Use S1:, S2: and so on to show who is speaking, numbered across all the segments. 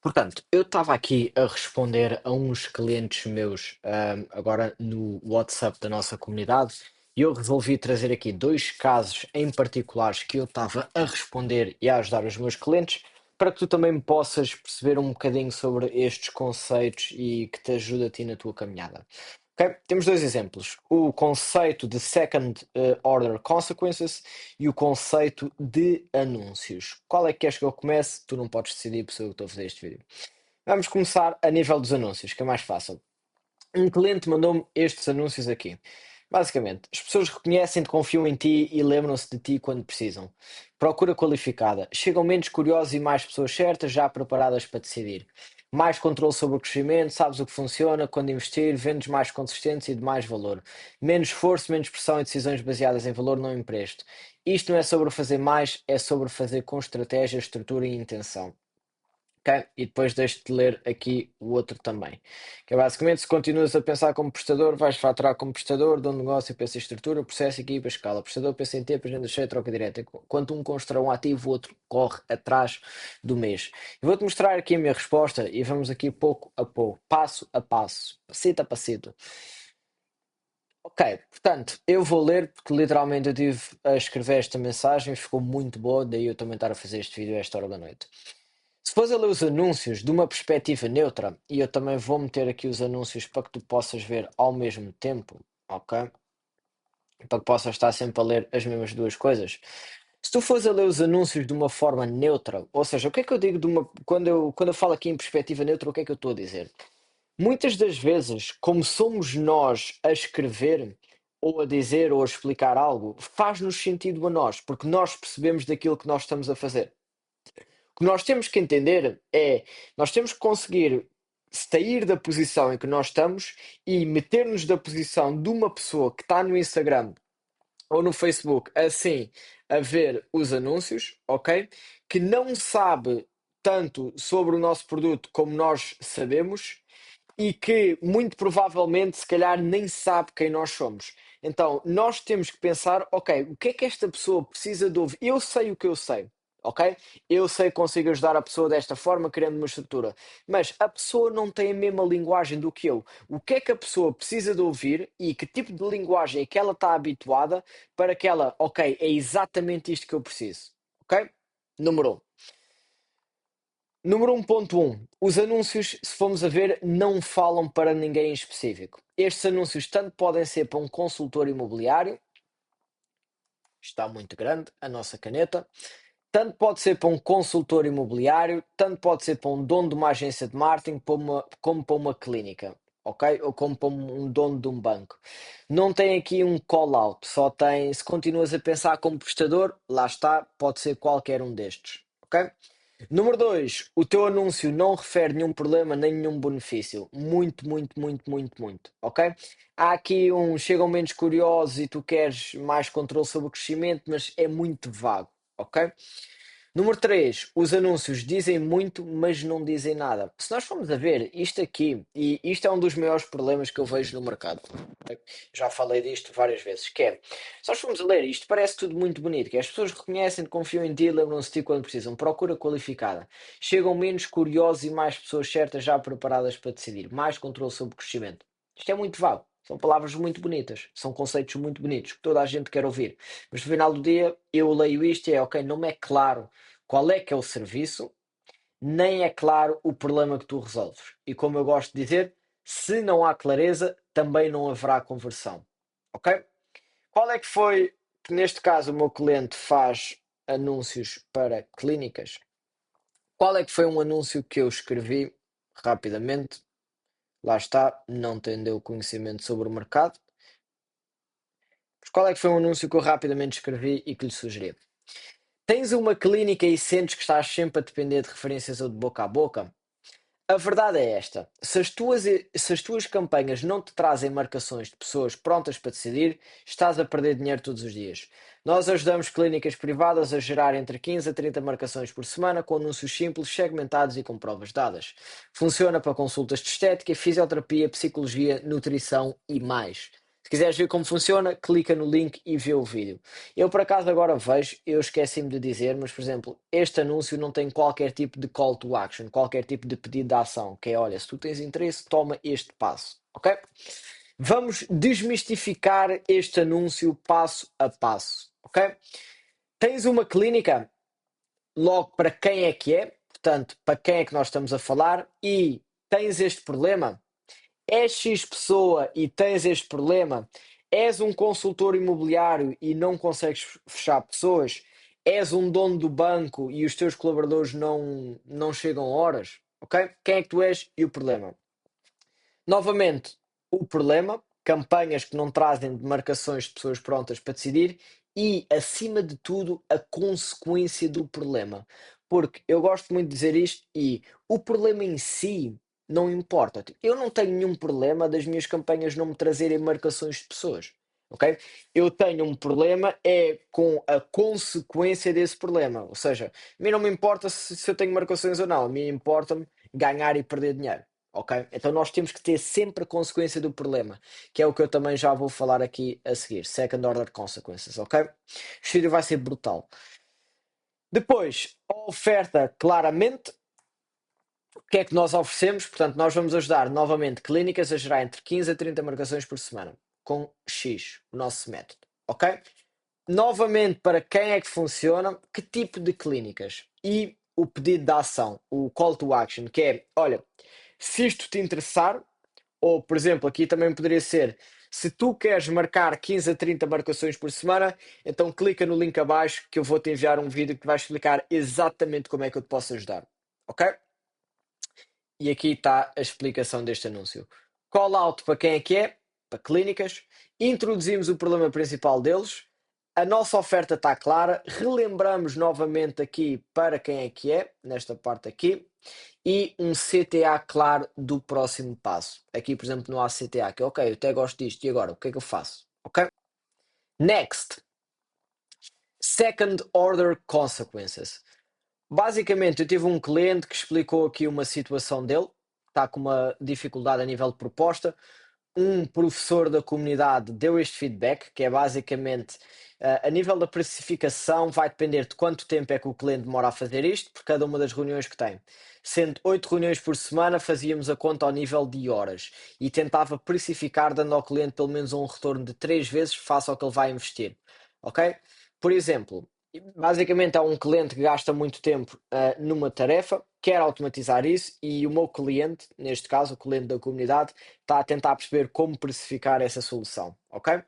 S1: Portanto, eu estava aqui a responder a uns clientes meus, agora no WhatsApp da nossa comunidade, e eu resolvi trazer aqui dois casos em particulares que eu estava a responder e a ajudar os meus clientes, para que tu também possas perceber um bocadinho sobre estes conceitos e que te ajude a ti na tua caminhada. Ok? Temos dois exemplos: o conceito de Second Order Consequences e o conceito de anúncios. Qual é que queres que eu comece? Tu não podes decidir, por isso eu estou a fazer este vídeo. Vamos começar a nível dos anúncios, que é mais fácil. Um cliente mandou-me estes anúncios aqui. Basicamente, as pessoas reconhecem-te, confiam em ti e lembram-se de ti quando precisam. Procura qualificada. Chegam menos curiosos e mais pessoas certas, já preparadas para decidir. Mais controle sobre o crescimento, sabes o que funciona, quando investir, vendes mais consistentes e de mais valor. Menos esforço, menos pressão e decisões baseadas em valor, não empresto. Isto não é sobre fazer mais, é sobre fazer com estratégia, estrutura e intenção. Ok? E depois deixo-te ler aqui o outro também. Que é basicamente, se continuas a pensar como prestador, vais faturar como prestador, dono de negócio, pensa em estrutura, processo, equipa, escala. Prestador pensa em tempo, agenda cheia, troca direta. Enquanto um constrói um ativo, o outro corre atrás do mês. Eu vou-te mostrar aqui a minha resposta e vamos aqui pouco a pouco, passo a passo, passito a passito. Ok, portanto, eu vou ler porque literalmente eu tive a escrever esta mensagem, ficou muito boa, daí eu também estar a fazer este vídeo a esta hora da noite. Se fores a ler os anúncios de uma perspectiva neutra, e eu também vou meter aqui os anúncios para que tu possas ver ao mesmo tempo, ok? Para que possas estar sempre a ler as mesmas duas coisas. Se tu fores a ler os anúncios de uma forma neutra, ou seja, o que é que eu digo quando eu falo aqui em perspectiva neutra, o que é que eu estou a dizer? Muitas das vezes, como somos nós a escrever, ou a dizer, ou a explicar algo, faz-nos sentido a nós, porque nós percebemos daquilo que nós estamos a fazer. O que nós temos que entender é, nós temos que conseguir sair da posição em que nós estamos e meter-nos da posição de uma pessoa que está no Instagram ou no Facebook, assim, a ver os anúncios, ok? Que não sabe tanto sobre o nosso produto como nós sabemos e que muito provavelmente, se calhar, nem sabe quem nós somos. Então, nós temos que pensar, ok, o que é que esta pessoa precisa de ouvir? Eu sei o que eu sei, ok? Eu sei que consigo ajudar a pessoa desta forma, criando uma estrutura. Mas a pessoa não tem a mesma linguagem do que eu. O que é que a pessoa precisa de ouvir e que tipo de linguagem é que ela está habituada para que ela, ok, é exatamente isto que eu preciso, ok? Número um. Número 1.1. Os anúncios, se formos a ver, não falam para ninguém em específico. Estes anúncios tanto podem ser para um consultor imobiliário, está muito grande a nossa caneta, tanto pode ser para um consultor imobiliário, tanto pode ser para um dono de uma agência de marketing, como para uma clínica, ok? Ou como para um dono de um banco. Não tem aqui um call-out, só tem, se continuas a pensar como prestador, lá está, pode ser qualquer um destes, ok? Número 2, o teu anúncio não refere nenhum problema nem nenhum benefício. Muito, muito, muito, muito, muito. Ok? Há aqui um chegam menos curiosos e tu queres mais controle sobre o crescimento, mas é muito vago. Ok? Número 3, os anúncios dizem muito, mas não dizem nada. Se nós formos a ver isto aqui, e isto é um dos maiores problemas que eu vejo no mercado, ok? Já falei disto várias vezes, que é, se nós formos a ler isto, parece tudo muito bonito, que as pessoas reconhecem, confiam em ti, lembram-se de ti quando precisam, procura qualificada, chegam menos curiosos e mais pessoas certas já preparadas para decidir, mais controle sobre o crescimento. Isto é muito vago. São palavras muito bonitas, são conceitos muito bonitos que toda a gente quer ouvir. Mas no final do dia eu leio isto e é ok, não me é claro qual é que é o serviço, nem é claro o problema que tu resolves. E como eu gosto de dizer, se não há clareza, também não haverá conversão. Ok? Qual é que foi que neste caso o meu cliente faz anúncios para clínicas? Qual é que foi um anúncio que eu escrevi rapidamente? Lá está, não tendo conhecimento sobre o mercado. Mas qual é que foi um anúncio que eu rapidamente escrevi e que lhe sugeri? Tens uma clínica e sentes que estás sempre a depender de referências ou de boca a boca? A verdade é esta: se as tuas campanhas não te trazem marcações de pessoas prontas para decidir, estás a perder dinheiro todos os dias. Nós ajudamos clínicas privadas a gerar entre 15 a 30 marcações por semana com anúncios simples, segmentados e com provas dadas. Funciona para consultas de estética, fisioterapia, psicologia, nutrição e mais. quiseres ver como funciona, clica no link e vê o vídeo. Eu por acaso agora vejo, eu esqueci-me de dizer, mas por exemplo, este anúncio não tem qualquer tipo de call to action, qualquer tipo de pedido de ação, que é, olha, se tu tens interesse, toma este passo, ok? Vamos desmistificar este anúncio passo a passo, ok? Tens uma clínica, logo para quem é que é, portanto, para quem é que nós estamos a falar, e tens este problema, és X pessoa e tens este problema, és um consultor imobiliário e não consegues fechar pessoas, és um dono do banco e os teus colaboradores não chegam a horas, ok? Quem é que tu és e o problema? Novamente, o problema, campanhas que não trazem demarcações de pessoas prontas para decidir e, acima de tudo, a consequência do problema. Porque eu gosto muito de dizer isto e o problema em si não importa. Tipo, eu não tenho nenhum problema das minhas campanhas não me trazerem marcações de pessoas. Ok? Eu tenho um problema é com a consequência desse problema. Ou seja, a mim não me importa se eu tenho marcações ou não, a mim importa-me ganhar e perder dinheiro. Ok? Então nós temos que ter sempre a consequência do problema, que é o que eu também já vou falar aqui a seguir. Second order consequences, ok? O vídeo vai ser brutal. Depois, a oferta claramente. O que é que nós oferecemos? Portanto, nós vamos ajudar novamente clínicas a gerar entre 15 a 30 marcações por semana, com X, o nosso método, ok? Novamente, para quem é que funciona, que tipo de clínicas e o pedido de ação, o call to action, que é, olha, se isto te interessar, ou por exemplo, aqui também poderia ser, se tu queres marcar 15 a 30 marcações por semana, então clica no link abaixo que eu vou te enviar um vídeo que vai explicar exatamente como é que eu te posso ajudar, ok? E aqui está a explicação deste anúncio. Call out para quem é que é? Para clínicas. Introduzimos o problema principal deles. A nossa oferta está clara. Relembramos novamente aqui para quem é que é, nesta parte aqui. E um CTA claro do próximo passo. Aqui, por exemplo, no ACTA, que é ok, eu até gosto disto. E agora, o que é que eu faço? Ok? Next. Second order consequences. Basicamente, eu tive um cliente que explicou aqui uma situação dele, está com uma dificuldade a nível de proposta. Um professor da comunidade deu este feedback, que é basicamente a nível da precificação, vai depender de quanto tempo é que o cliente demora a fazer isto, por cada uma das reuniões que tem. Sendo 8 reuniões por semana, fazíamos a conta ao nível de horas e tentava precificar, dando ao cliente pelo menos um retorno de 3 vezes face ao que ele vai investir. Ok? Por exemplo, basicamente há um cliente que gasta muito tempo numa tarefa, quer automatizar isso, e o meu cliente, neste caso, o cliente da comunidade, está a tentar perceber como precificar essa solução, ok?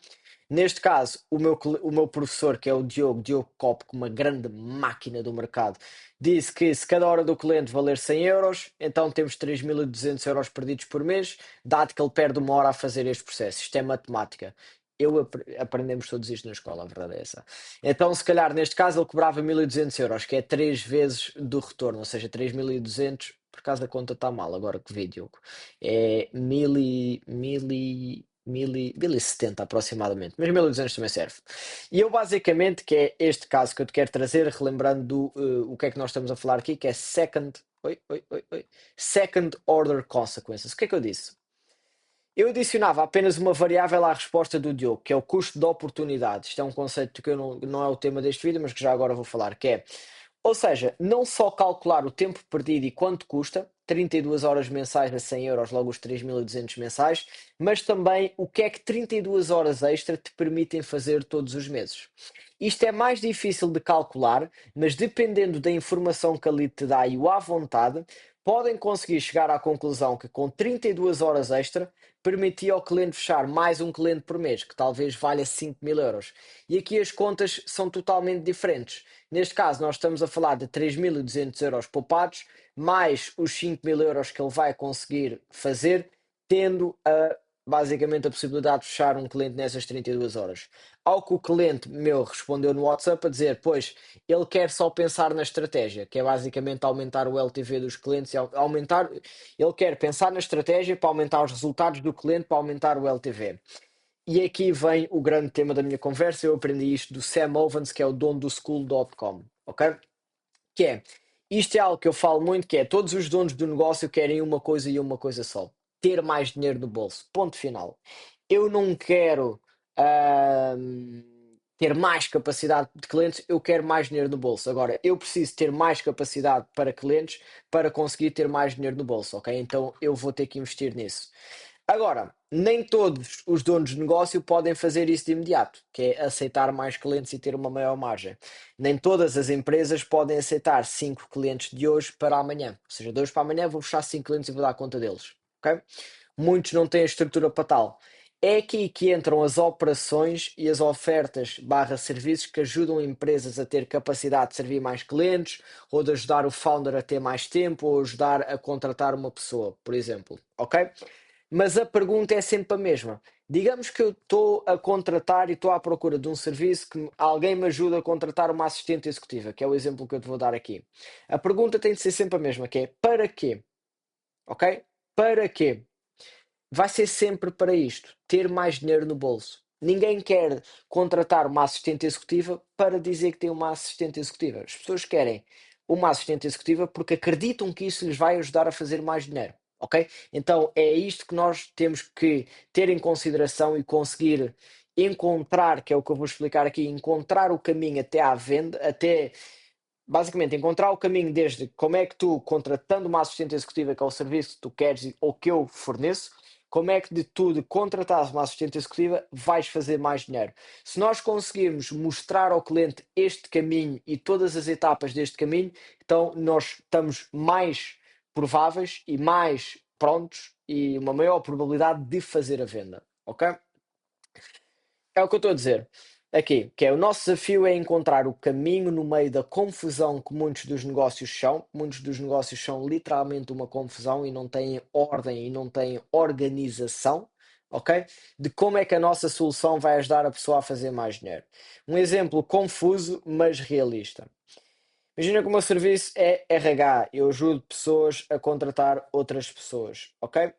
S1: Neste caso, o meu professor, que é o Diogo Copo, uma grande máquina do mercado, disse que se cada hora do cliente valer 100 euros, então temos 3.200 euros perdidos por mês, dado que ele perde uma hora a fazer este processo. Isto é matemática. Aprendemos todos isto na escola, a verdade é essa. Então, se calhar, neste caso, ele cobrava 1.200 euros, que é 3 vezes do retorno, ou seja, 3.200, por causa da conta está mal, agora que vi, Diogo. É 1.070 aproximadamente, mas 1.200 também serve. E eu basicamente, que é este caso que eu te quero trazer, relembrando o que é que nós estamos a falar aqui, que é second order consequences. O que é que eu disse? Eu adicionava apenas uma variável à resposta do Diogo, que é o custo de oportunidade. Isto é um conceito que eu não é o tema deste vídeo, mas que já agora vou falar, que é, ou seja, não só calcular o tempo perdido e quanto custa, 32 horas mensais a 100 euros, logo os 3.200 mensais, mas também o que é que 32 horas extra te permitem fazer todos os meses. Isto é mais difícil de calcular, mas dependendo da informação que ali te dá e o à vontade, podem conseguir chegar à conclusão que com 32 horas extra permitia ao cliente fechar mais um cliente por mês, que talvez valha 5.000 euros. E aqui as contas são totalmente diferentes. Neste caso, nós estamos a falar de 3.200 euros poupados, mais os 5.000 euros que ele vai conseguir fazer, tendo basicamente a possibilidade de fechar um cliente nessas 32 horas. Ao que o cliente meu respondeu no WhatsApp a dizer, pois, ele quer só pensar na estratégia, que é basicamente aumentar o LTV dos clientes e aumentar, ele quer pensar na estratégia para aumentar os resultados do cliente, para aumentar o LTV. E aqui vem o grande tema da minha conversa. Eu aprendi isto do Sam Ovens, que é o dono do School.com, ok? Que é, isto é algo que eu falo muito, que é todos os donos do negócio querem uma coisa e uma coisa só: ter mais dinheiro no bolso. Ponto final. Eu não quero ter mais capacidade de clientes, eu quero mais dinheiro no bolso. Agora, eu preciso ter mais capacidade para clientes para conseguir ter mais dinheiro no bolso, ok? Então eu vou ter que investir nisso. Agora, nem todos os donos de negócio podem fazer isso de imediato, que é aceitar mais clientes e ter uma maior margem. Nem todas as empresas podem aceitar 5 clientes de hoje para amanhã. Ou seja, de hoje para amanhã vou fechar 5 clientes e vou dar conta deles, ok? Muitos não têm a estrutura para tal. É aqui que entram as operações e as ofertas barra serviços que ajudam empresas a ter capacidade de servir mais clientes, ou de ajudar o founder a ter mais tempo, ou ajudar a contratar uma pessoa, por exemplo, ok? Mas a pergunta é sempre a mesma. Digamos que eu estou a contratar e estou à procura de um serviço que alguém me ajuda a contratar uma assistente executiva, que é o exemplo que eu te vou dar aqui. A pergunta tem de ser sempre a mesma, que é para quê? Ok? Para quê? Vai ser sempre para isto, ter mais dinheiro no bolso. Ninguém quer contratar uma assistente executiva para dizer que tem uma assistente executiva. As pessoas querem uma assistente executiva porque acreditam que isso lhes vai ajudar a fazer mais dinheiro. Ok? Então é isto que nós temos que ter em consideração e conseguir encontrar, que é o que eu vou explicar aqui, encontrar o caminho até à venda, até basicamente encontrar o caminho desde como é que tu, contratando uma assistente executiva, que é o serviço que tu queres ou que eu forneço, como é que de tu, de contratares uma assistente executiva, vais fazer mais dinheiro. Se nós conseguirmos mostrar ao cliente este caminho e todas as etapas deste caminho, então nós estamos mais prováveis e mais prontos e uma maior probabilidade de fazer a venda, ok? É o que eu estou a dizer aqui, que é o nosso desafio é encontrar o caminho no meio da confusão que muitos dos negócios são. Muitos dos negócios são literalmente uma confusão e não têm ordem e não têm organização, ok? De como é que a nossa solução vai ajudar a pessoa a fazer mais dinheiro. Um exemplo confuso, mas realista. Imagina que o meu serviço é RH, eu ajudo pessoas a contratar outras pessoas, ok?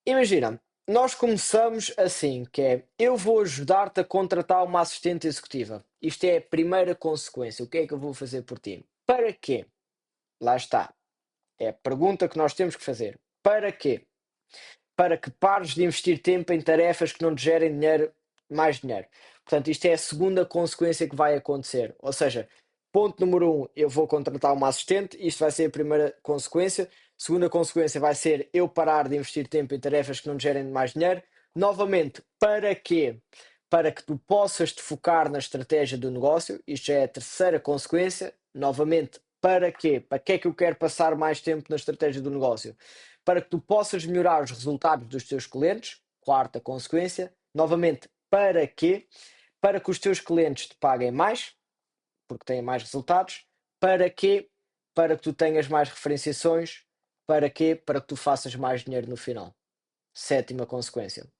S1: Imagina, nós começamos assim, que é, eu vou ajudar-te a contratar uma assistente executiva. Isto é a primeira consequência. O que é que eu vou fazer por ti? Para quê? Lá está. É a pergunta que nós temos que fazer. Para quê? Para que pares de investir tempo em tarefas que não te gerem dinheiro, mais dinheiro. Portanto, isto é a segunda consequência que vai acontecer. Ou seja, ponto número um, eu vou contratar uma assistente, isto vai ser a primeira consequência. Segunda consequência vai ser eu parar de investir tempo em tarefas que não te gerem mais dinheiro. Novamente, para quê? Para que tu possas te focar na estratégia do negócio. Isto já é a terceira consequência. Novamente, para quê? Para que é que eu quero passar mais tempo na estratégia do negócio? Para que tu possas melhorar os resultados dos teus clientes. Quarta consequência. Novamente, para quê? Para que os teus clientes te paguem mais, porque têm mais resultados. Para quê? Para que tu tenhas mais referenciações. Para quê? Para que tu faças mais dinheiro no final. Sétima consequência.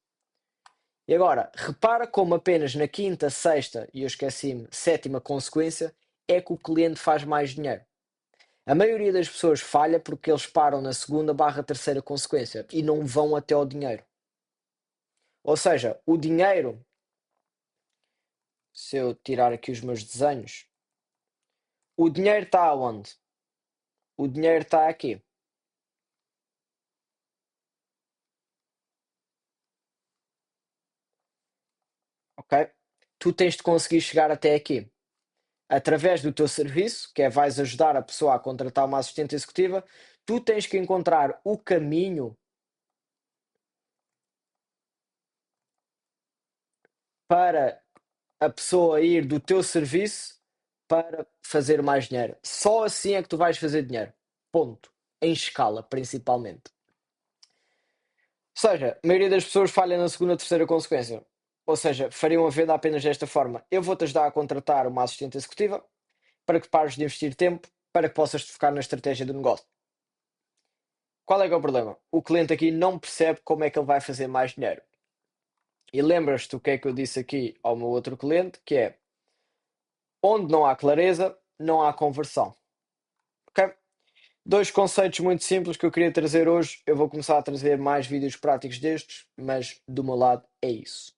S1: E agora, repara como apenas na quinta, sexta, e eu esqueci-me, sétima consequência, é que o cliente faz mais dinheiro. A maioria das pessoas falha porque eles param na segunda barra terceira consequência e não vão até ao dinheiro. Ou seja, o dinheiro, se eu tirar aqui os meus desenhos, o dinheiro está onde? O dinheiro está aqui, ok? Tu tens de conseguir chegar até aqui. Através do teu serviço, que é vais ajudar a pessoa a contratar uma assistente executiva, tu tens que encontrar o caminho para a pessoa ir do teu serviço para fazer mais dinheiro. Só assim é que tu vais fazer dinheiro. Ponto. Em escala, principalmente. Ou seja, a maioria das pessoas falha na segunda ou terceira consequência. Ou seja, fariam a venda apenas desta forma. Eu vou-te ajudar a contratar uma assistente executiva para que pares de investir tempo, para que possas te focar na estratégia do negócio. Qual é que é o problema? O cliente aqui não percebe como é que ele vai fazer mais dinheiro. E lembras-te o que é que eu disse aqui ao meu outro cliente, que é onde não há clareza, não há conversão. Ok? Dois conceitos muito simples que eu queria trazer hoje. Eu vou começar a trazer mais vídeos práticos destes, mas do meu lado é isso.